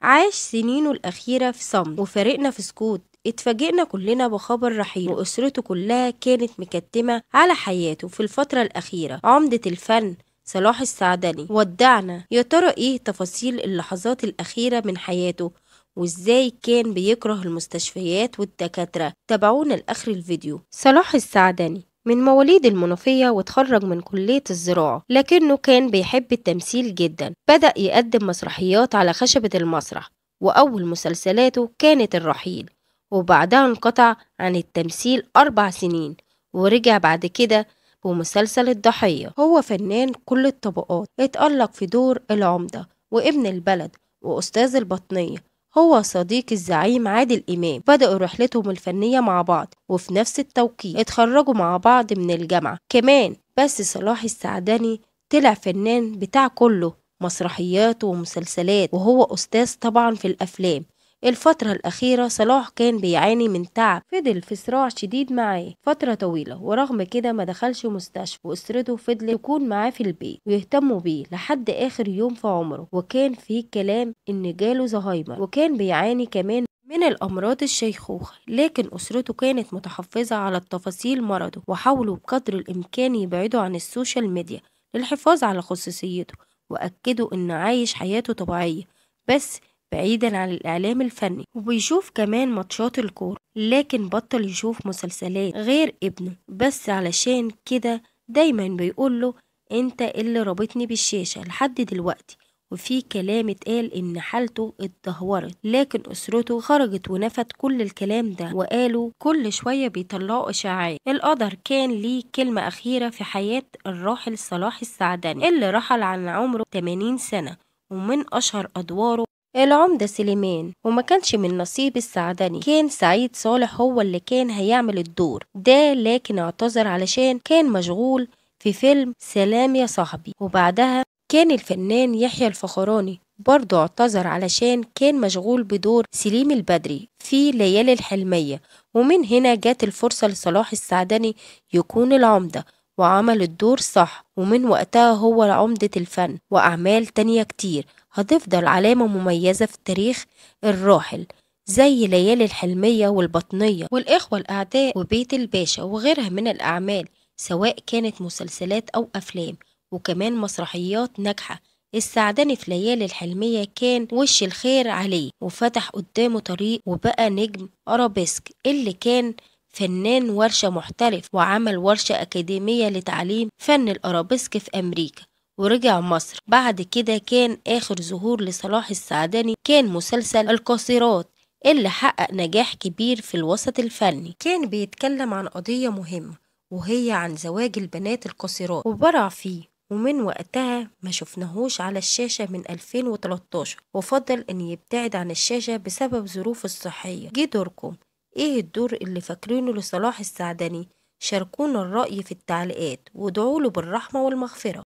عاش سنينه الأخيرة في صمت وفارقنا في سكوت. اتفاجئنا كلنا بخبر رحيله، وأسرته كلها كانت مكتمة على حياته في الفترة الأخيرة. عمدة الفن صلاح السعدني ودعنا. يا ترى ايه تفاصيل اللحظات الأخيرة من حياته، وازاي كان بيكره المستشفيات والدكاترة؟ تابعونا لآخر الفيديو. صلاح السعدني من مواليد المنوفية وتخرج من كلية الزراعة، لكنه كان بيحب التمثيل جدا. بدأ يقدم مسرحيات على خشبة المسرح، وأول مسلسلاته كانت الرحيل، وبعدها انقطع عن التمثيل 4 سنين، ورجع بعد كده بمسلسل الضحية. هو فنان كل الطبقات، اتألق في دور العمدة وابن البلد وأستاذ البطنية. هو صديق الزعيم عادل إمام. بدأوا رحلتهم الفنية مع بعض، وفي نفس التوقيت اتخرجوا مع بعض من الجامعة كمان. بس صلاح السعدني طلع فنان بتاع كله مسرحيات ومسلسلات، وهو أستاذ طبعا في الأفلام. الفترة الأخيرة صلاح كان بيعاني من تعب، فضل في صراع شديد معاه فترة طويلة، ورغم كده ما دخلش مستشفى، وأسرته فضلت تكون معاه في البيت ويهتموا بيه لحد آخر يوم في عمره. وكان في كلام إن جاله زهايمر، وكان بيعاني كمان من الأمراض الشيخوخة، لكن أسرته كانت متحفظة على التفاصيل مرضه، وحاولوا بقدر الإمكان يبعدوا عن السوشيال ميديا للحفاظ على خصوصيته، وأكدوا إنه عايش حياته طبيعية بس بعيدا عن الإعلام الفني، وبيشوف كمان ماتشات الكورة، لكن بطل يشوف مسلسلات غير ابنه. بس علشان كده دايما بيقوله انت اللي رابطني بالشاشة لحد دلوقتي. وفي كلام اتقال ان حالته اتدهورت، لكن اسرته خرجت ونفت كل الكلام ده، وقالوا كل شوية بيطلعوا اشاعات. القدر كان ليه كلمة اخيرة في حياة الراحل صلاح السعدني اللي رحل عن عمره 80 سنة، ومن اشهر ادواره العمدة سليمان. وما كانش من نصيب السعدني، كان سعيد صالح هو اللي كان هيعمل الدور ده، لكن اعتذر علشان كان مشغول في فيلم سلام يا صاحبي. وبعدها كان الفنان يحيى الفخراني برضه اعتذر علشان كان مشغول بدور سليم البدري في ليالي الحلمية. ومن هنا جات الفرصة لصلاح السعدني يكون العمدة، وعمل الدور صح، ومن وقتها هو عمدة الفن. وأعمال تانية كتير هتفضل علامة مميزة في تاريخ الراحل، زي ليالي الحلمية والبطنية والإخوة الأعداء وبيت الباشا وغيرها من الأعمال، سواء كانت مسلسلات أو أفلام، وكمان مسرحيات ناجحة. السعدني في ليالي الحلمية كان وش الخير عليه، وفتح قدامه طريق وبقى نجم أرابيسك، اللي كان فنان ورشة محترف، وعمل ورشة أكاديمية لتعليم فن الأرابيسك في أمريكا، ورجع مصر. بعد كده كان آخر ظهور لصلاح السعدني كان مسلسل القاصرات، اللي حقق نجاح كبير في الوسط الفني. كان بيتكلم عن قضية مهمة، وهي عن زواج البنات القاصرات، وبرع فيه. ومن وقتها ما شفناهوش على الشاشة من 2013، وفضل ان يبتعد عن الشاشة بسبب ظروفه الصحية. جه دوركم، ايه الدور اللي فاكرينه لصلاح السعدني؟ شاركونا الرأي في التعليقات، وادعوله بالرحمة والمغفرة.